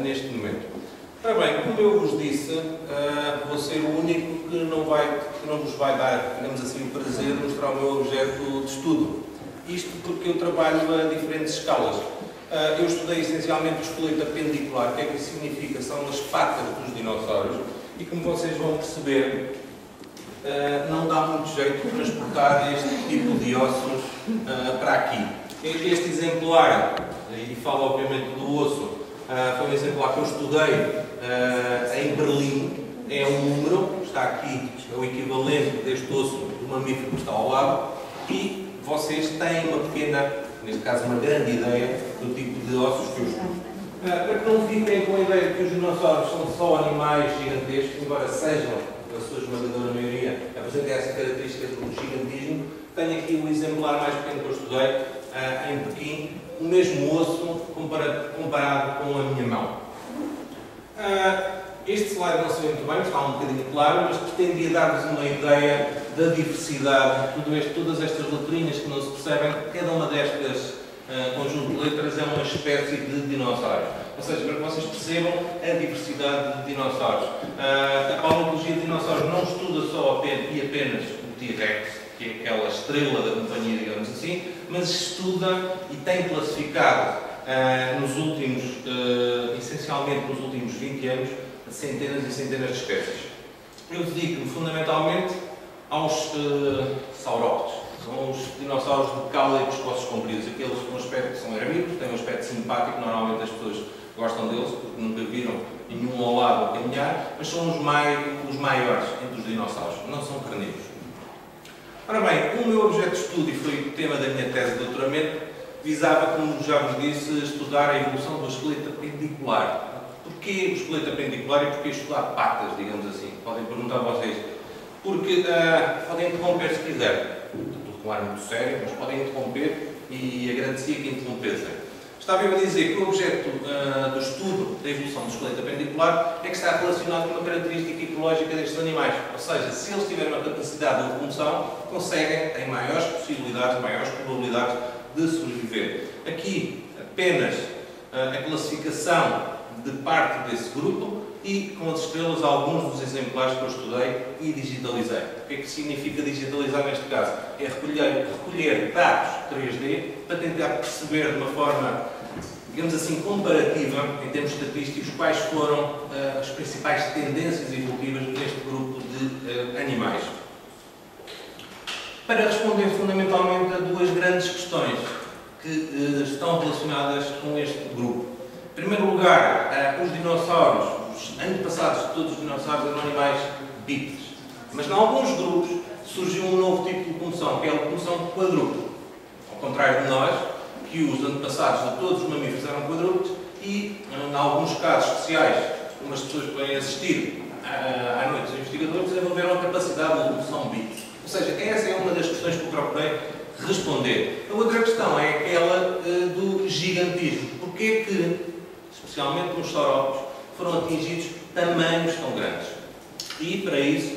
neste momento. Ora bem, como eu vos disse, vou ser o único que não vos vai dar, digamos assim, o prazer de mostrar o meu objeto de estudo. Isto porque eu trabalho a diferentes escalas. Eu estudei essencialmente o esqueleto apendicular. O que é que isso significa? São as patas dos dinossauros. E como vocês vão perceber, não dá muito jeito de transportar este tipo de ossos para aqui. Este exemplar, e falo obviamente do osso, foi um exemplar que eu estudei em Berlim. É um número, está aqui, é o equivalente deste osso do mamífero que está ao lado, e vocês têm uma pequena, neste caso uma grande ideia do tipo de ossos que eu estudo. Para que não fiquem com a ideia de que os dinossauros são só animais gigantescos, embora sejam, a sua esmagadora maioria, apresentem essa característica do gigantismo, tenho aqui o exemplar mais pequeno que eu estudei em Pequim, o mesmo osso comparado com a minha mão. Este slide não se vê muito bem, está um bocadinho claro, mas pretendia dar-vos uma ideia da diversidade, todas estas letrinhas que não se percebem, cada uma destas conjunto de letras é uma espécie de dinossauro. Ou seja, para que vocês percebam a diversidade de dinossauros. A paleontologia de dinossauros não estuda só e apenas o T-Rex, que é aquela estrela da companhia, digamos assim, mas estuda e tem classificado essencialmente nos últimos 20 anos, centenas e centenas de espécies. Eu dedico-me fundamentalmente aos saurópodes. São os dinossauros de cauda e pescoços compridos. Aqueles com aspecto são herbívoros, têm um aspecto simpático, normalmente as pessoas gostam deles, porque nunca viram nenhum ao lado a caminhar, mas são os maiores entre os dinossauros, não são carnívoros. Ora bem, o meu objeto de estudo, e foi o tema da minha tese de doutoramento, visava, como já vos disse, estudar a evolução do esqueleto apendicular. Porquê o esqueleto apendicular e porquê estudar patas, digamos assim? Podem perguntar a vocês. Porque podem interromper se quiserem. Estou com ar muito sério, mas podem interromper e agradecia que interrompessem. Estava eu a dizer que o objeto do estudo da evolução do esqueleto apendicular é que está relacionado com uma característica ecológica destes animais. Ou seja, se eles tiverem uma capacidade de locomoção, têm maiores possibilidades, maiores probabilidades de sobreviver. Aqui apenas a classificação de parte desse grupo e com as estrelas alguns dos exemplares que eu estudei e digitalizei. O que é que significa digitalizar neste caso? É recolher dados 3D para tentar perceber de uma forma, digamos assim, comparativa, em termos estatísticos, quais foram as principais tendências evolutivas neste grupo de animais. Para responder fundamentalmente a duas grandes questões que estão relacionadas com este grupo. Em primeiro lugar, os dinossauros, os antepassados de todos os dinossauros eram animais bípedes. Mas em alguns grupos surgiu um novo tipo de locomoção, que é a locomoção quadrúpede. Ao contrário de nós, que os antepassados de todos os mamíferos eram quadrúpedes e, em alguns casos especiais, como as pessoas podem assistir à noite, os investigadores desenvolveram a capacidade de locomoção bípede. Ou seja, essa é uma das questões que eu procurei responder. A outra questão é aquela do gigantismo. Porquê que, especialmente nos saurópodes, foram atingidos tamanhos tão grandes? E, para isso,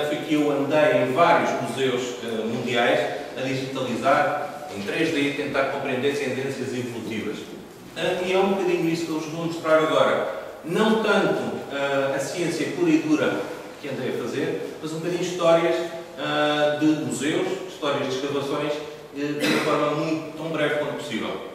foi que eu andei em vários museus mundiais a digitalizar em 3D, tentar compreender tendências evolutivas. E é um bocadinho isso que eu vos vou mostrar agora. Não tanto a ciência pura e dura que andei a fazer, mas um bocadinho histórias de museus, histórias de escavações, de uma forma muito tão breve quanto possível.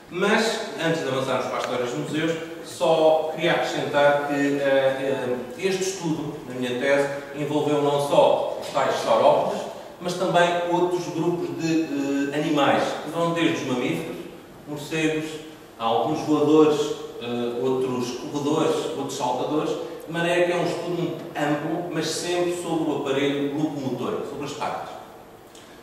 Mas, antes de avançarmos para as histórias dos museus, só queria acrescentar que este estudo, na minha tese, envolveu não só os tais saurópodes, mas também outros grupos de animais, que vão desde os mamíferos, morcegos, alguns voadores, outros corredores, outros saltadores, de maneira que é um estudo muito amplo, mas sempre sobre o aparelho locomotor, sobre as patas.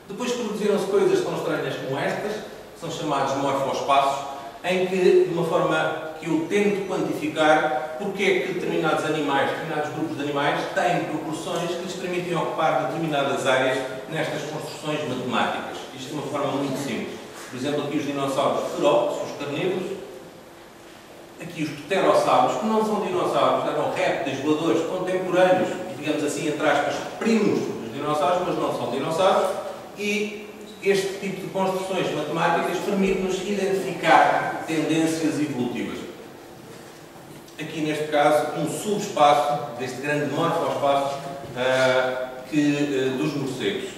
Depois produziram-se coisas tão estranhas como estas, que são chamados morfoespaços, em que, de uma forma que eu tento quantificar, porque é que determinados animais, determinados grupos de animais, têm proporções que lhes permitem ocupar determinadas áreas nestas construções matemáticas. Isto de uma forma muito simples. Por exemplo, aqui os dinossauros ferópodes, os carnívoros, aqui os pterossauros, que não são dinossauros, eram répteis voadores contemporâneos, digamos assim, entre aspas, primos dos dinossauros, mas não são dinossauros, e este tipo de construções matemáticas permite-nos identificar tendências evolutivas. aqui neste caso, um subespaço deste grande morfospaço dos morcegos.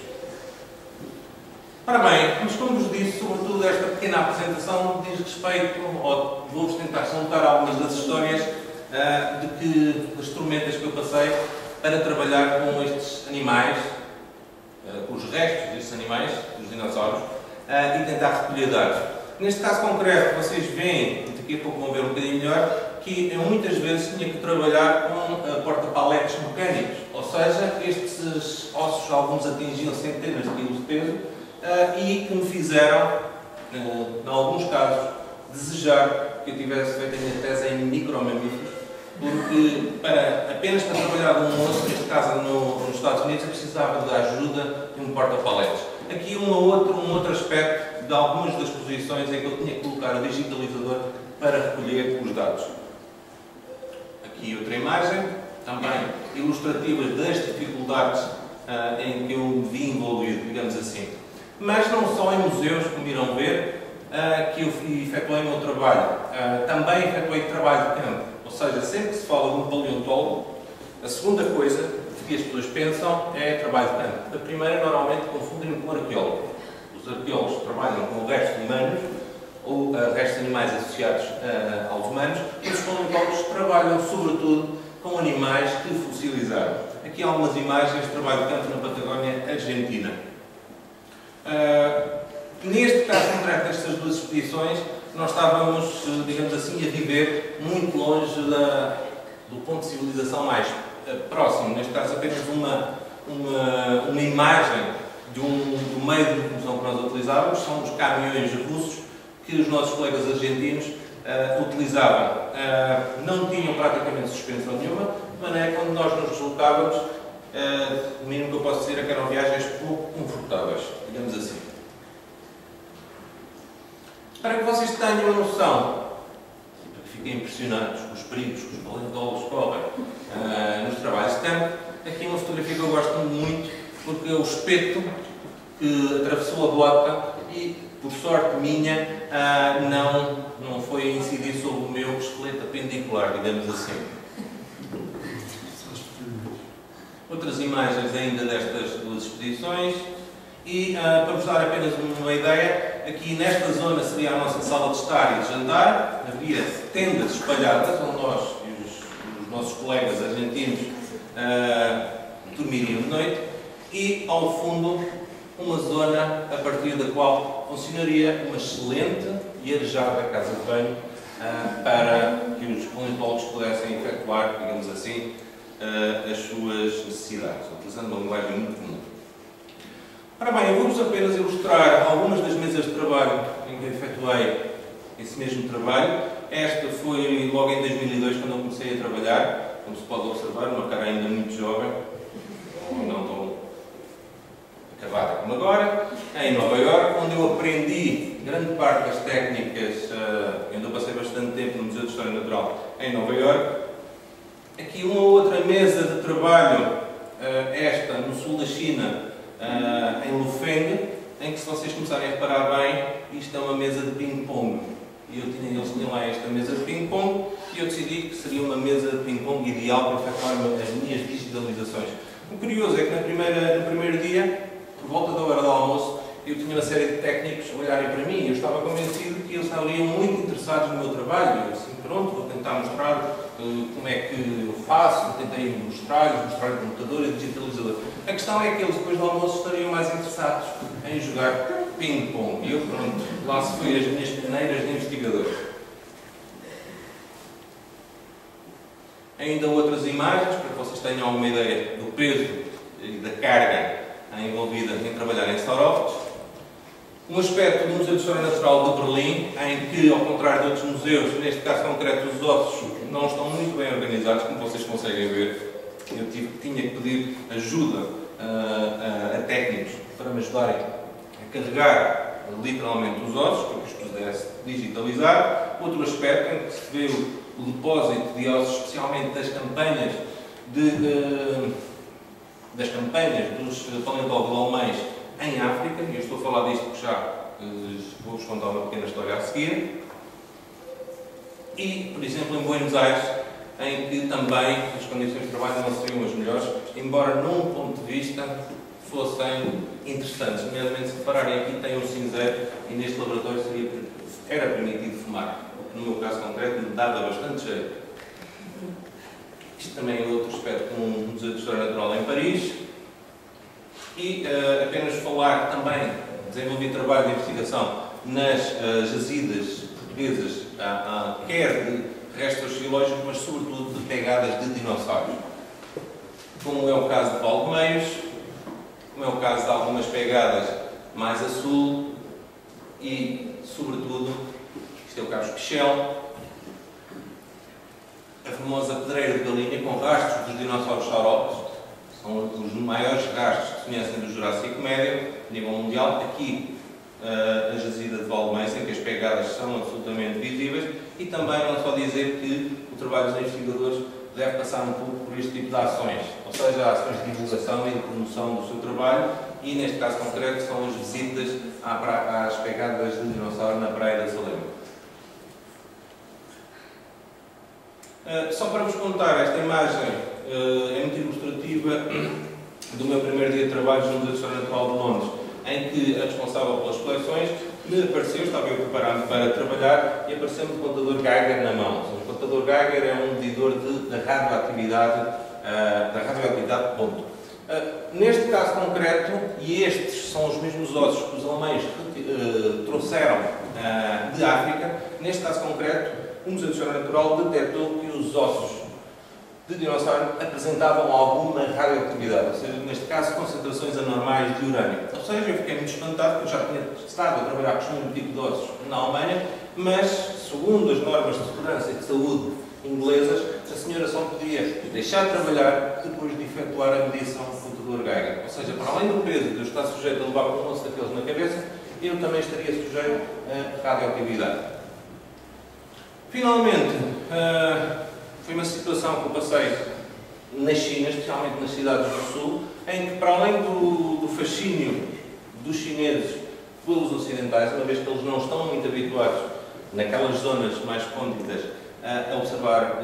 Ora bem, mas como vos disse, sobretudo esta pequena apresentação diz respeito, ou vou-vos tentar contar algumas das histórias das tormentas que eu passei para trabalhar com estes animais, com os restos destes animais, dos dinossauros, e tentar recolher dados. Neste caso concreto, vocês veem, daqui a pouco vão ver um bocadinho melhor, que eu muitas vezes tinha que trabalhar com porta-paletes mecânicos, ou seja, estes ossos, alguns atingiam centenas de quilos de peso, e que me fizeram, em alguns casos, desejar que eu tivesse feito a minha tese em micromamíferos, porque apenas para trabalhar com um osso, neste caso nos Estados Unidos, eu precisava da ajuda de um porta-paletes. Aqui um outro aspecto de algumas das posições em que eu tinha que colocar o digitalizador para recolher os dados. Aqui outra imagem, também ilustrativa das dificuldades em que eu me vi envolvido, digamos assim. Mas não só em museus, como irão ver, que eu efetuei o meu trabalho. Também efetuei trabalho de campo. Ou seja, sempre que se fala de um paleontólogo, a segunda coisa que as pessoas pensam é trabalho de campo. A primeira, normalmente, confundem com o arqueólogo. Os arqueólogos trabalham com restos humanos, ou restos animais associados aos humanos, e os paleontólogos trabalham, sobretudo, com animais que fossilizaram. Aqui há algumas imagens de trabalho de campo na Patagónia Argentina. Neste caso concreto destas duas expedições, nós estávamos, digamos assim, a viver muito longe do ponto de civilização mais próximo. Neste caso, apenas uma imagem do meio de locomoção que nós utilizávamos, são os caminhões russos que os nossos colegas argentinos utilizavam. Não tinham praticamente suspensão nenhuma, de maneira que quando nós nos deslocávamos, o mínimo que eu posso dizer é que eram viagens pouco confortáveis, digamos assim. Para que vocês tenham uma noção, para que fiquem impressionados com os perigos que os paleontólogos correm nos trabalhos de campo, aqui uma fotografia que eu gosto muito, porque é o espeto que atravessou a bota e, por sorte minha, não foi a incidir sobre o meu esqueleto apendicular, digamos assim. Outras imagens ainda destas duas expedições e, para vos dar apenas uma ideia, aqui nesta zona seria a nossa sala de estar e de jantar. Havia tendas espalhadas onde nós e os nossos colegas argentinos dormiriam de noite e, ao fundo, uma zona a partir da qual funcionaria uma excelente e arejada casa de banho para que os paleontólogos pudessem efetuar, digamos assim, as suas necessidades, utilizando uma linguagem muito comum. Ora bem, eu vou-vos apenas ilustrar algumas das mesas de trabalho em que efetuei esse mesmo trabalho. Esta foi logo em 2002, quando eu comecei a trabalhar, como se pode observar, uma cara ainda muito jovem, ou não tão acabada como agora, em Nova Iorque, onde eu aprendi grande parte das técnicas, onde eu passei bastante tempo no Museu de História Natural em Nova Iorque. Aqui uma outra mesa de trabalho, esta no sul da China, em Lufeng, em que, se vocês começarem a reparar bem, isto é uma mesa de ping-pong. E eles tinham lá esta mesa de ping-pong e eu decidi que seria uma mesa de ping-pong ideal para efetuar as minhas digitalizações. O curioso é que no primeiro dia, por volta da hora do almoço, eu tinha uma série de técnicos a olharem para mim e eu estava convencido que eles estariam muito interessados no meu trabalho. Eu assim, pronto, vou tentar mostrar como é que eu faço, tentei mostrar-lhes o computador e o digitalizador. A questão é que eles depois do almoço estariam mais interessados em jogar ping-pong. E eu, pronto, lá se foi as minhas peneiras de investigador. Ainda outras imagens, para que vocês tenham alguma ideia do peso e da carga envolvida em trabalhar em saurópodes. Um aspecto do Museu de História Natural de Berlim, em que, ao contrário de outros museus, neste caso concreto os ossos não estão muito bem organizados, como vocês conseguem ver. Eu tinha que pedir ajuda a técnicos para me ajudarem a carregar literalmente os ossos, para que os pudesse digitalizar. Outro aspecto em que se vê o depósito de ossos, especialmente das campanhas dos paleontólogos alemães em África, e eu estou a falar disto porque já vou-vos contar uma pequena história a seguir. E, por exemplo, em Buenos Aires, em que também as condições de trabalho não seriam as melhores, embora num ponto de vista fossem interessantes. Nomeadamente, se repararem aqui tem um cinzeiro e neste laboratório era permitido fumar, o que no meu caso concreto me dava bastante jeito. Isto também é outro aspecto no Museu de História Natural em Paris. E apenas falar também, desenvolver trabalho de investigação nas jazidas portuguesas, quer de restos arqueológicos, mas sobretudo de pegadas de dinossauros. Como é o caso de Valdemeios, como é o caso de algumas pegadas mais a sul e, sobretudo, isto é o caso Pichel, a famosa pedreira de Galinha com rastros dos dinossauros saurópodes. São os maiores rastros que se conhecem do Jurássico Médio, a nível mundial. Aqui, a jazida de Valdemeios, em que as pegadas são absolutamente visíveis, e também não só dizer que o trabalho dos investigadores deve passar um pouco por este tipo de ações, ou seja, ações de divulgação e de promoção do seu trabalho, e neste caso concreto são as visitas às pegadas de dinossauro na Praia da Salema. Só para vos contar, esta imagem é muito ilustrativa do meu primeiro dia de trabalho no Museu de História Natural de Londres, em que a responsável pelas coleções me apareceu, estava eu preparado para trabalhar, e apareceu-me o contador Geiger na mão. Ou seja, o contador Geiger é um medidor da radioatividade ponto. Neste caso concreto, e estes são os mesmos ossos que os alemães trouxeram de África, neste caso concreto, o Museu de História Natural detectou que os ossos de dinossauro apresentavam alguma radioatividade, ou seja, neste caso, concentrações anormais de urânio. Ou seja, eu fiquei muito espantado, porque eu já tinha estado a trabalhar com o mesmo tipo de ossos na Alemanha, mas, segundo as normas de segurança e de saúde inglesas, a senhora só podia deixar de trabalhar depois de efetuar a medição do contador Geiger. Ou seja, para além do peso de eu estar sujeito a levar um osso daqueles na cabeça, eu também estaria sujeito a radioatividade. Finalmente, foi uma situação que eu passei na China, especialmente nas cidades do Sul, em que, para além do fascínio dos chineses pelos ocidentais, uma vez que eles não estão muito habituados naquelas zonas mais recônditas a observar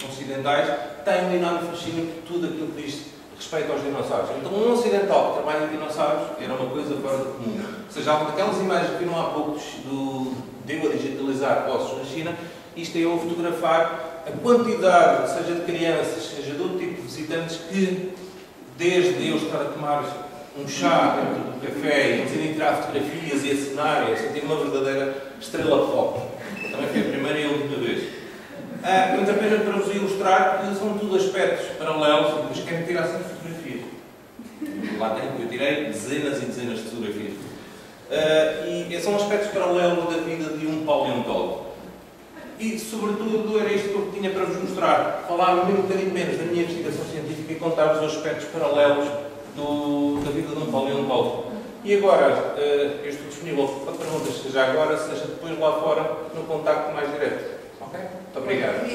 ocidentais, têm um enorme fascínio por tudo aquilo que diz respeito aos dinossauros. Então, um ocidental que trabalha em dinossauros era uma coisa fora do comum. Ou seja, aquelas imagens que viram há pouco de eu a digitalizar ossos na China, isto é eu fotografar a quantidade, seja de crianças, seja de outro tipo de visitantes, que desde eu estar a tomar um chá dentro do café e irem tirar fotografias e assinar, eu senti uma verdadeira estrela pop. Também foi a primeira e a última vez. Mas apenas para vos ilustrar que são tudo aspectos paralelos, mas quero tirar sempre fotografias. Lá dentro eu tirei dezenas e dezenas de fotografias. E são aspectos paralelos da vida de um paleontólogo. E, sobretudo, era isto que eu tinha para vos mostrar. Falar um bocadinho menos da minha investigação científica e contar-vos os aspectos paralelos da vida de um paleontólogo. E agora, eu estou disponível para perguntas, seja agora, seja depois lá fora, no contacto mais direto. Ok? Muito obrigado.